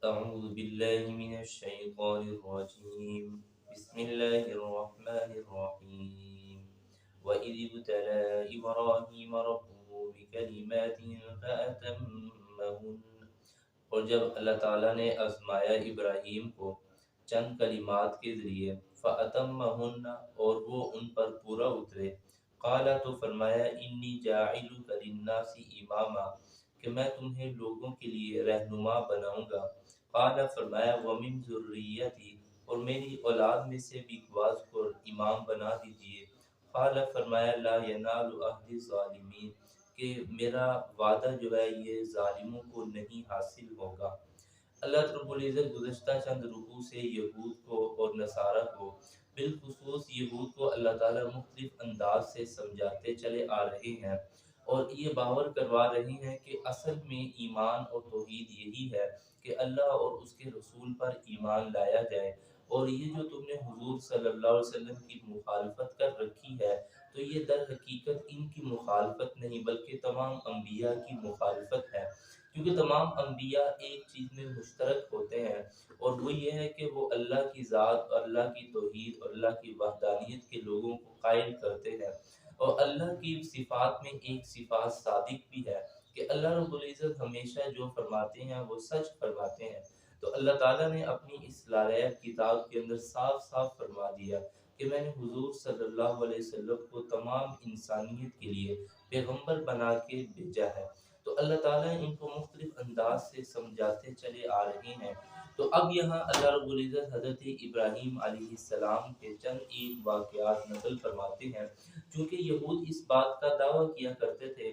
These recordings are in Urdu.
أعوذ بالله من الشيطان الرجيم بسم الله الرحمن الرحيم وإذ ابتلى إبراهيم ربه بكلمات فأتمهن، اور جب اللہ تعالیٰ نے آزمایا ابراہیم کو چند کلمات کے ذریعے فَأَتَمَّهُنَّ، اور وہ ان پر پورا اترے، قال تو فرمایا انی جاعلک للناس اماما، کہ میں تمہیں لوگوں کے لیے رہنما بناؤں گا، قال فرمایا ومن ذریتی، اور میری اولاد میں سے بھی بعض کو امام بنا دیجئے، قال فرمایا لا ینال عہد الظالمین، کہ میرا وعدہ جو ہے یہ ظالموں کو نہیں حاصل ہوگا۔ اللہ رب العزت گزشتہ چند رکوع سے یہود کو اور نصارہ کو، بالخصوص یہود کو اللہ تعالیٰ مختلف انداز سے سمجھاتے چلے آ رہے ہیں، اور یہ باور کروا رہے ہیں کہ اصل میں ایمان اور توحید یہی ہے کہ اللہ اور اس کے رسول پر ایمان لایا جائے، اور یہ جو تم نے حضور صلی اللہ علیہ وسلم کی مخالفت کر رکھی ہے، تو یہ در حقیقت ان کی مخالفت نہیں بلکہ تمام انبیاء کی مخالفت ہے، کیونکہ تمام انبیاء ایک چیز میں مشترک ہوتے ہیں، اور وہ یہ ہے کہ وہ اللہ کی ذات، اللہ کی توحید اور اللہ کی وحدانیت کے لوگوں کو قائل کرتے ہیں، اور اللہ کی صفات میں ایک صفات صادق بھی ہے کہ اللہ رب العزت ہمیشہ جو فرماتے ہیں وہ سچ فرماتے ہیں۔ تو اللہ تعالیٰ نے اپنی اس لالائق کتاب کے اندر صاف صاف فرما دیا کہ میں نے حضور صلی اللہ علیہ وسلم کو تمام انسانیت کے لیے پیغمبر بنا کے بھیجا ہے۔ تو اللہ تعالیٰ ان کو مختلف انداز سے سمجھاتے چلے آ رہے ہیں۔ تو اب یہاں اللہ رب العزت حضرت ابراہیم علیہ السلام کے چند ایک واقعات نقل فرماتے ہیں، چونکہ یہود اس بات کا دعویٰ کیا کرتے تھے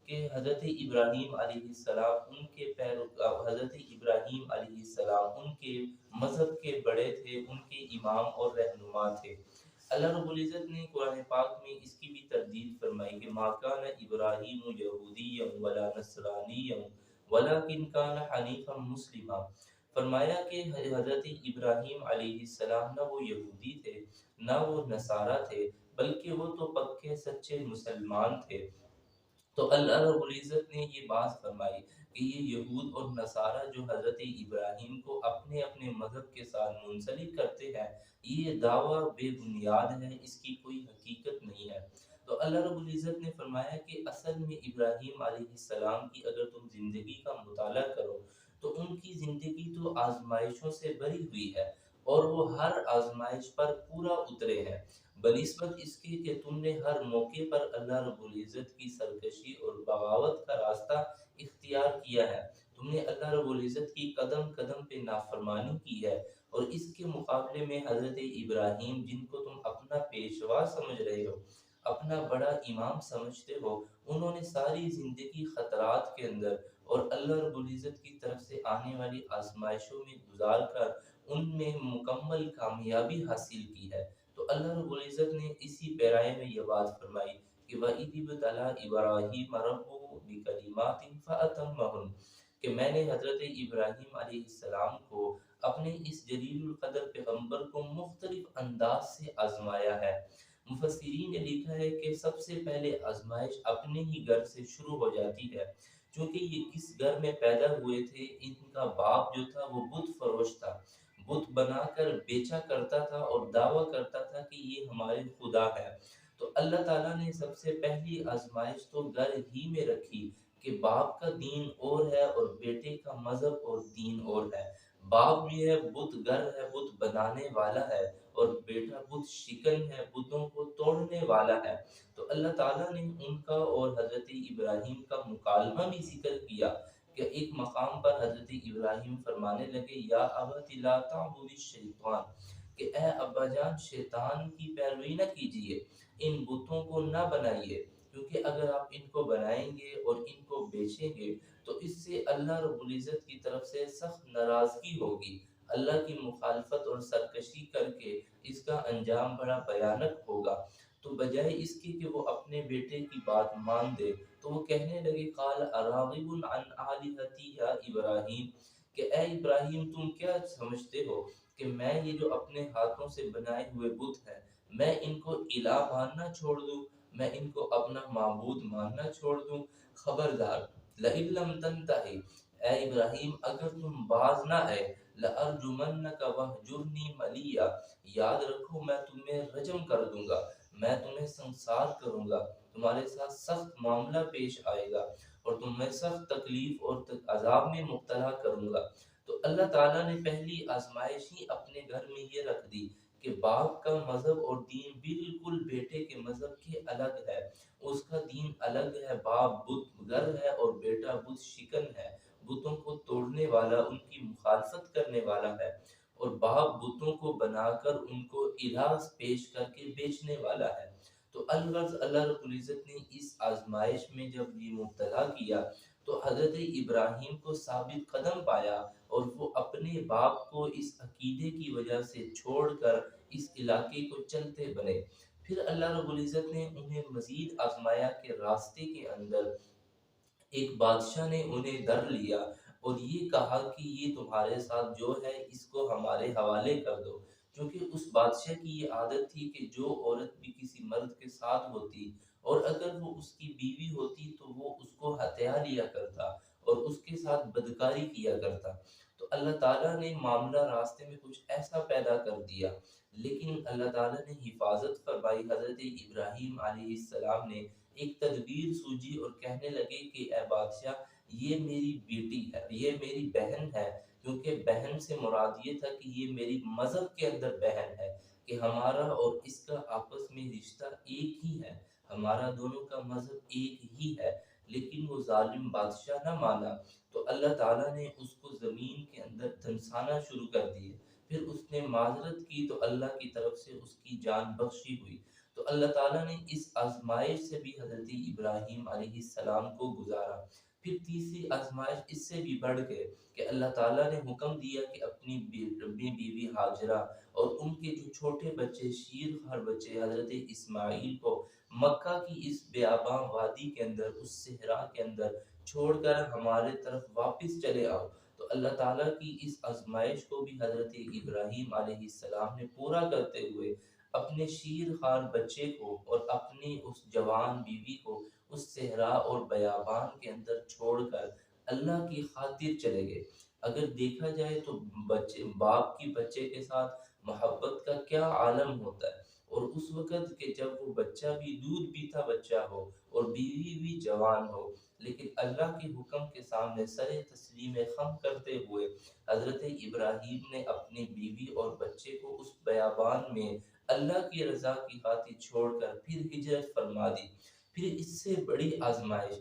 کہ حضرت ابراہیم علیہ السلام ان کے حضرت ابراہیم علیہ السلام ان کے مذہب کے بڑے تھے، ان کے امام اور رہنما تھے۔ اللہ رب العزت نے قرآن پاک میں اس کی بھی تردید فرمائی کہ ما کان ابراہیم یہودیا ولا نصرانیا ولکن کان حنیفا مسلما، فرمایا کہ حضرت ابراہیم علیہ السلام نہ وہ یہودی تھے نہ وہ نصارہ تھے، بلکہ وہ تو پکے سچے مسلمان تھے۔ تو اللہ رب العزت نے یہ بات فرمائی کہ یہ یہود اور نصارہ جو حضرت ابراہیم کو اپنے اپنے مذہب کے ساتھ منسلک کرتے ہیں، یہ دعویٰ بے بنیاد ہے، اس کی کوئی حقیقت نہیں ہے۔ تو اللہ رب العزت نے فرمایا کہ اصل میں ابراہیم علیہ السلام کی اگر تم زندگی کا مطالعہ کرو تو ان کی زندگی تو آزمائشوں سے بھری ہوئی ہے، اور وہ ہر آزمائش پر پورا اترے ہیں، بنسبت اس کے کہ تم نے ہر موقع پر اللہ رب العزت کی سرکشی اور بغاوت کا راستہ اختیار کیا ہے، تم نے اللہ رب العزت کی قدم قدم پہ نافرمانی کی ہے، اور اس کے مقابلے میں حضرت ابراہیم جن کو تم اپنا پیشوا سمجھ رہے ہو، اپنا بڑا امام سمجھتے ہو، انہوں نے ساری زندگی خطرات کے اندر اور اللہ رب العزت کی طرف سے آنے والی آزمائشوں میں گزار کر ان میں مکمل کامیابی حاصل کی ہے۔ تو اللہ رب العزت نے اسی پیرائے میں یہ بات فرمائی کہ وَإِذِ ابْتَلَىٰ إِبْرَاهِيمَ رَبُّهُ بِكَلِمَاتٍ فَأَتَمَّهُنَّ، کہ میں نے حضرت ابراہیم علیہ السلام کو اپنے اس جلیل القدر پیغمبر کو مختلف انداز سے آزمایا ہے۔ مفسرین نے لکھا ہے کہ سب سے پہلے آزمائش اپنے ہی گھر سے شروع ہو جاتی ہے، چونکہ یہ کس گھر میں پیدا ہوئے تھے، ان کا باپ جو تھا وہ بت فروش تھا، بت بنا کر بیچا کرتا تھا اور دعویٰ کرتا تھا کہ یہ ہمارے خدا ہے۔ تو اللہ تعالیٰ نے سب سے پہلی آزمائش تو گھر ہی میں رکھی کہ باپ کا دین اور ہے اور بیٹے کا مذہب اور دین اور ہے۔ باپ بھی ہے بت گر ہے، بت بنانے والا ہے، اور بیٹا بت شکن ہے، بتوں کو توڑنے والا ہے۔ تو اللہ تعالیٰ نے ان کا اور حضرت ابراہیم کا مکالمہ بھی ذکر کیا کہ ایک مقام پر حضرت ابراہیم فرمانے لگے یا ابت لا تعبد الشیطان، کہ اے ابا جان شیطان کی پیروی نہ کیجیے، ان بتوں کو نہ بنائیے، کیونکہ اگر آپ ان کو بنائیں گے اور ان کو بیچیں گے تو اس سے اللہ رب العزت کی طرف سے سخت ناراضگی ہوگی، اللہ کی مخالفت اور سرکشی کر کے اس کا انجام بڑا بھیانک ہوگا۔ تو بجائے اس کے کہ وہ اپنے بیٹے کی بات مان دے تو وہ کہنے لگے قال اراغب عن آلہتی یا ابراہیم، کہ اے ابراہیم تم کیا سمجھتے ہو کہ میں یہ جو اپنے ہاتھوں سے بنائے ہوئے بت ہیں میں ان کو الہ ماننا چھوڑ دوں، میں ان کو اپنا معبود ماننا چھوڑ دوں؟ خبردار لئن لم تنتہی، اے ابراہیم اگر تم باز نہ آئے لَأَرْجُمَنَّكَ وَاهْجُرْنِي مَلِيًّا، یاد رکھو میں تمہیں رجم کر دوں گا، میں تمہیں سنسار کروں گا، تمہارے ساتھ سخت معاملہ پیش آئے گا اور تمہیں سخت تکلیف اور عذاب میں مبتلا کروں گا۔ تو اللہ تعالیٰ نے پہلی آزمائش ہی اپنے گھر میں یہ رکھ دی کہ باپ کا مذہب اور دین بالکل بیٹے کے مذہب کے الگ ہے، اس کا دین الگ ہے، باپ بت گر ہے اور بیٹا بت شکن ہے، بتوں کو توڑنے والا، ان کی مخالفت کرنے والا ہے، اور باپ بتوں کو بنا کر ان کو الہ پیش کر کے بیچنے والا ہے۔ تو الغرض اللہ رب العزت نے اس آزمائش میں جب یہ مبتلا کیا تو حضرت ابراہیم کو ثابت قدم پایا اور وہ اپنے باپ کو اس عقیدے کی وجہ سے چھوڑ کر اس علاقے کو چلتے بنے۔ پھر اللہ رب العزت نے انہیں مزید آزمایا کہ راستے کے اندر ایک بادشاہ نے انہیں در لیا اور یہ کہا کہ یہ تمہارے ساتھ جو ہے اس کو ہمارے حوالے کر دو، کیونکہ اس بادشاہ کی یہ عادت تھی کہ جو عورت بھی کسی مرد کے ساتھ ہوتی اور اگر وہ اس کی بیوی ہوتی تو وہ اس کو ہتھیا لیا کرتا اور اس کے ساتھ بدکاری کیا کرتا۔ تو اللہ تعالیٰ نے معاملہ راستے میں کچھ ایسا پیدا کر دیا، لیکن اللہ تعالیٰ نے حفاظت فرمائی۔ حضرت ابراہیم علیہ السلام نے ایک تدبیر سوجی اور کہنے لگے کہ اے بادشاہ یہ میری بیٹی ہے، یہ میری بہن ہے، کیونکہ بہن سے مراد یہ تھا کہ یہ میری مذہب کے اندر بہن ہے، کہ ہمارا اور اس کا آپس میں رشتہ ایک ہی ہے، ہمارا دونوں کا مذہب ایک ہی ہے۔ لیکن وہ ظالم بادشاہ نہ مانا تو اللہ تعالیٰ نے اس کو زمین کے اندر دھنسانا شروع کر دیے۔ پھر اس نے معذرت کی تو اللہ کی طرف سے اس کی جان بخشی ہوئی۔ تو اللہ تعالیٰ نے اس آزمائش سے بھی حضرت ابراہیم علیہ السلام کو گزارا۔ پھر تیسری آزمائش اس سے بھی بڑھ گئے کہ اللہ تعالیٰ نے حکم دیا کہ اپنی بیوی ہاجرہ اور ان کے جو چھوٹے بچے شیر خوار بچے حضرت اسماعیل کو مکہ کی اس بیاباں وادی کے اندر، اس صحرا کے اندر چھوڑ کر ہمارے طرف واپس چلے آؤ۔ تو اللہ تعالیٰ کی اس آزمائش کو بھی حضرت ابراہیم علیہ السلام نے پورا کرتے ہوئے اپنے شیر خوار بچے کو اور اپنی اس جوان بیوی کو اس صحرا اور بیابان کے اندر چھوڑ کر اللہ کی خاطر چلے گئے۔ اگر دیکھا جائے تو باپ کی بچے کے ساتھ محبت کا کیا عالم ہوتا ہے، اور اس وقت کہ جب وہ بچہ بھی دودھ پیتا بچہ ہو اور بیوی بھی جوان ہو، لیکن اللہ کے حکم کے سامنے سر تسلیم خم کرتے ہوئے حضرت ابراہیم نے اپنی بیوی اور بچے کو اس بیابان میں اللہ کی رضا کی خاطر چھوڑ کر پھر ہجرت فرما دی۔ پھر اس سے بڑی آزمائش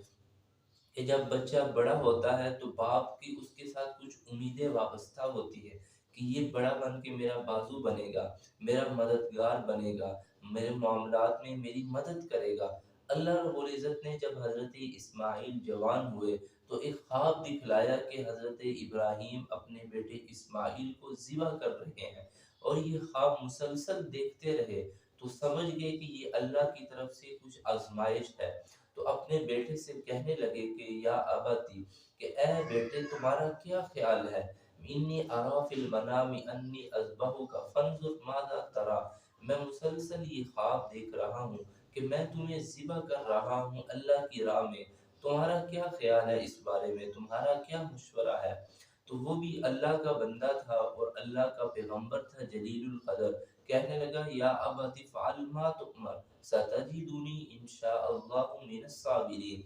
کہ جب بچہ بڑا ہوتا ہے تو باپ کی اس کے ساتھ کچھ امیدیں وابستہ ہوتی ہے کہ یہ بڑا بن کے میرا بازو بنے گا، میرا مددگار بنے گا، میرے معاملات میں میری مدد کرے گا۔ اللہ رب العزت نے جب حضرت اسماعیل جوان ہوئے تو ایک خواب دکھلایا کہ حضرت ابراہیم اپنے بیٹے اسماعیل کو ذبح کر رہے ہیں، اور یہ خواب مسلسل دیکھتے رہے تو سمجھ گئے کہ یہ اللہ کی طرف سے کچھ آزمائش ہے۔ تو اپنے بیٹے سے کہنے لگے کہ یا ابتی، کہ اے بیٹے تمہارا کیا خیال ہے، انی ارا فی المنام انی اذبحک فانظر ماذا تری، میں مسلسل یہ خواب دیکھ رہا ہوں کہ میں تمہیں ذبح کر رہا ہوں اللہ کی راہ میں، تمہارا کیا خیال ہے اس بارے میں، تمہارا کیا مشورہ ہے؟ تو وہ بھی اللہ کا بندہ تھا اور اللہ کا پیغمبر تھا جلیل القدر، کہنے لگا یا ابت فعل ما تؤمر ستجدنی انشاء اللہ من الصابرین،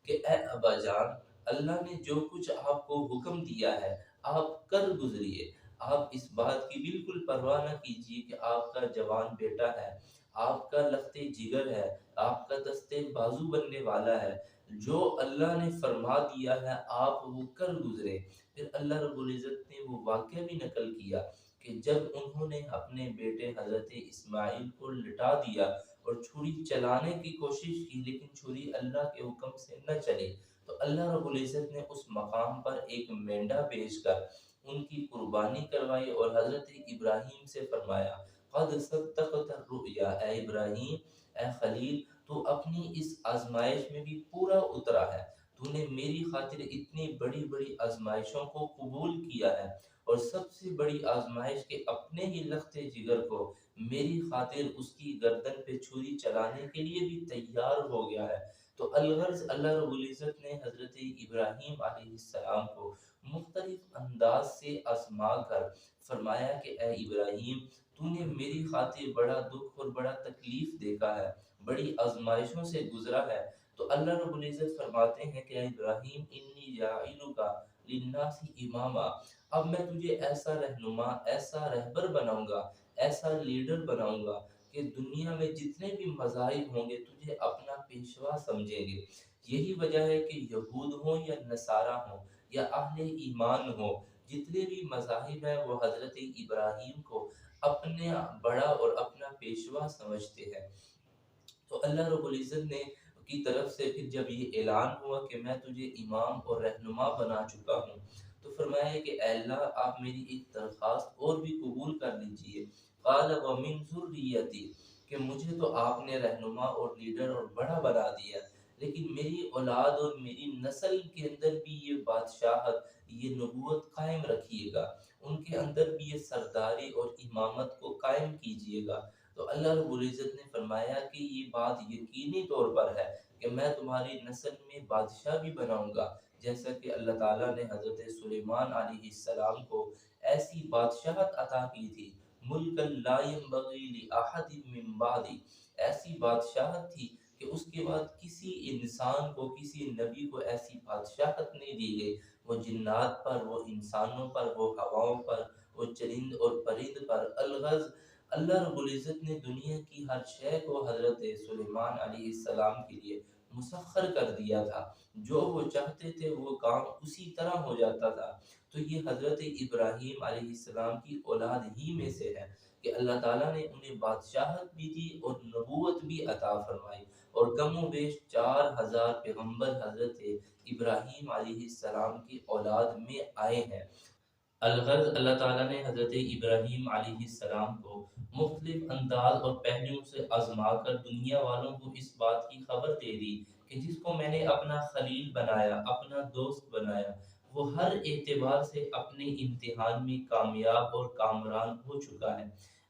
کہ اے ابا جان اللہ نے جو کچھ آپ کو حکم دیا ہے آپ کر گزریے، آپ اس بات کی بالکل پرواہ نہ کیجیے کہ آپ کا جوان بیٹا ہے، آپ کا لخت جگر ہے، آپ کا دستے بازو بننے والا ہے، جو اللہ نے فرما دیا ہے آپ وہ کر گزرے۔ پھر اللہ رب العزت نے وہ واقعہ بھی نقل کیا کہ جب انہوں نے اپنے بیٹے حضرت اسماعیل کو لٹا دیا اور چھری چلانے کی کوشش کی لیکن چھری اللہ کے حکم سے نہ چلی، تو اللہ رب العزت نے اس مقام پر ایک مینڈا بھیج کر ان کی قربانی کروائی اور حضرت ابراہیم سے فرمایا قد صدقت الرؤیا، اے ابراہیم، اے خلیل، تو اپنی اس آزمائش میں بھی پورا اترا ہے، تو نے میری خاطر اتنی بڑی بڑی آزمائشوں کو قبول کیا ہے، اور سب سے بڑی آزمائش کہ اپنے ہی لخت جگر کو میری خاطر اس کی گردن پہ چھری چلانے کے لیے بھی تیار ہو گیا ہے۔ تو الغرض اللہ رب العزت نے حضرت ابراہیم علیہ السلام کو مختلف انداز سے آزما کر فرمایا کہ اے ابراہیم، تو نے میری خاطر بڑا دکھ اور بڑا تکلیف دیکھا ہے، بڑی آزمائشوں سے گزرا ہے۔ تو اللہ رب العزت فرماتے ہیں کہ اے ابراہیم انی جاعلک للناس اماما، اب میں تجھے ایسا رہنما، ایسا رہبر بناؤں گا، ایسا لیڈر بناؤں گا کہ دنیا میں جتنے بھی مذاہب ہوں گے تجھے اپنا پیشوا سمجھیں گے۔ یہی وجہ ہے کہ یہود ہوں یا نصارہ ہوں یا اہل ایمان ہوں، جتنے بھی مذاہب ہیں وہ حضرت ابراہیم کو اپنا بڑا اور اپنا پیشوا سمجھتے ہیں۔ تو اللہ رب العزت نے کی طرف سے پھر جب یہ اعلان ہوا کہ میں تجھے امام اور رہنما بنا چکا ہوں، تو فرمایا کہ اے اللہ آپ میری ایک درخواست اور بھی قبول کر لیجئے۔ قال ومن ذریتی، کہ مجھے تو آپ نے رہنما اور لیڈر اور بڑا بنا دیا، لیکن میری اولاد اور میری نسل کے اندر بھی یہ بادشاہت، یہ نبوت قائم رکھیے گا، ان کے اندر بھی یہ سرداری اور امامت کو قائم کیجئے گا۔ تو اللہ رب العزت نے فرمایا کہ یہ بات یقینی طور پر ہے کہ میں تمہاری نسل میں بادشاہ بھی بناؤں گا، جیسا کہ اللہ تعالیٰ نے حضرت سلیمان علیہ السلام کو ایسی بادشاہت عطا کی تھی، ملک لا ينبغي لأحد من بعدی، ایسی بادشاہت تھی کہ اس کے بعد کسی انسان کو، کسی نبی کو ایسی بادشاہت نہیں دی گئی، وہ جنات پر، وہ انسانوں پر، وہ ہواؤں پر، وہ چرند اور پرند پر۔ الغرض اللہ رب العزت نے دنیا کی ہر شے کو حضرت سلیمان علیہ السلام کے لیے مسخر کر دیا تھا، جو وہ چاہتے تھے وہ کام اسی طرح ہو جاتا تھا۔ تو یہ حضرت ابراہیم علیہ السلام کی اولاد ہی میں سے ہے کہ اللہ تعالیٰ نے انہیں بادشاہت بھی دی اور نبوت بھی عطا فرمائی، اور کم و بیش 4000 پیغمبر حضرت ابراہیم علیہ السلام کی اولاد میں آئے ہیں۔ الغرض اللہ تعالیٰ نے حضرت ابراہیم علیہ السلام کو مختلف انداز اور پہلوؤں سے آزما کر دنیا والوں کو اس بات کی خبر دے دی کہ جس کو میں نے اپنا خلیل بنایا، اپنا دوست بنایا، وہ ہر اعتبار سے اپنے امتحان میں کامیاب اور کامران ہو چکا ہے۔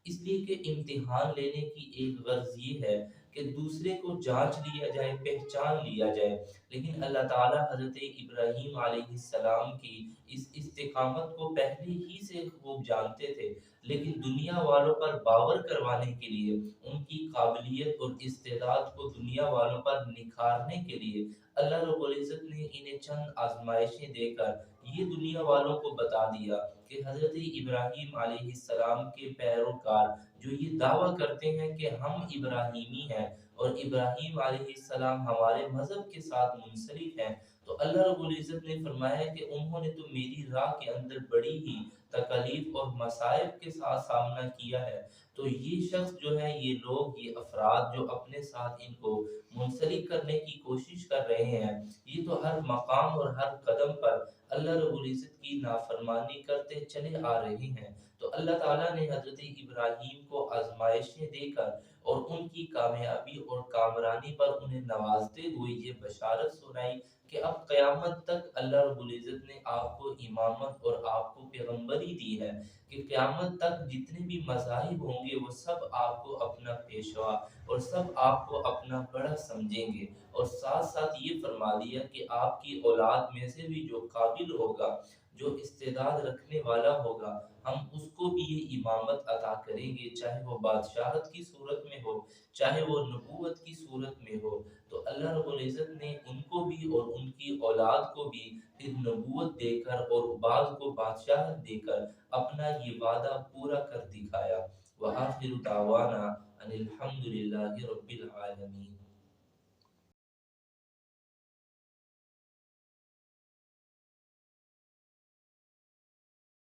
اس لیے کہ امتحان لینے کی ایک غرض یہ ہے کہ دوسرے کو جانچ لیا جائے، پہچان لیا جائے، لیکن اللہ تعالیٰ حضرت ابراہیم علیہ السلام کی اس استقامت کو پہلے ہی سے خوب جانتے تھے، لیکن دنیا والوں پر باور کروانے کے لیے، ان کی قابلیت اور استعداد کو دنیا والوں پر نکھارنے کے لیے اللہ رب العزت نے انہیں چند آزمائشیں دے کر یہ دنیا والوں کو بتا دیا کہ حضرت ابراہیم علیہ السلام کے پیروکار جو یہ دعویٰ کرتے ہیں کہ ہم ابراہیمی ہیں اور ابراہیم علیہ السلام ہمارے مذہب کے ساتھ منسلک ہیں، تو اللہ رب العزت نے فرمایا کہ انہوں نے تو میری راہ کے اندر بڑی ہی تکالیف اور مصائب کے ساتھ سامنا کیا ہے۔ تو یہ شخص جو ہے، یہ لوگ، یہ افراد جو اپنے ساتھ ان کو منسلک کرنے کی کوشش کر رہے ہیں، یہ تو ہر مقام اور ہر قدم پر اللہ رب العزت کی نافرمانی کرتے چلے آ رہے ہیں۔ تو اللہ تعالیٰ نے حضرت ابراہیم کو آزمائشیں دے کر اور ان کی کامیابی اور کامرانی پر انہیں نوازتے ہوئے یہ بشارت سنائی کہ اب قیامت تک اللہ رب العزت نے آپ کو امامت اور آپ کو پیغمبری دی ہے، کہ قیامت تک جتنے بھی مذاہب ہوں گے وہ سب آپ کو اپنا پیشوا اور سب آپ کو اپنا بڑا سمجھیں گے، اور ساتھ ساتھ یہ فرما دیا کہ آپ کی اولاد میں سے بھی جو قابل ہوگا، جو استعداد رکھنے والا ہوگا، ہم اس کو بھی یہ امامت عطا کریں گے، چاہے وہ بادشاہت کی صورت میں ہو، چاہے وہ نبوت کی صورت میں ہو۔ تو اللہ رب العزت نے ان کو بھی اور ان کی اولاد کو بھی پھر نبوت دے کر اور بعض کو بادشاہت دے کر اپنا یہ وعدہ پورا کر دکھایا۔ وآخر دعوانا ان الحمد للہ رب العالمین۔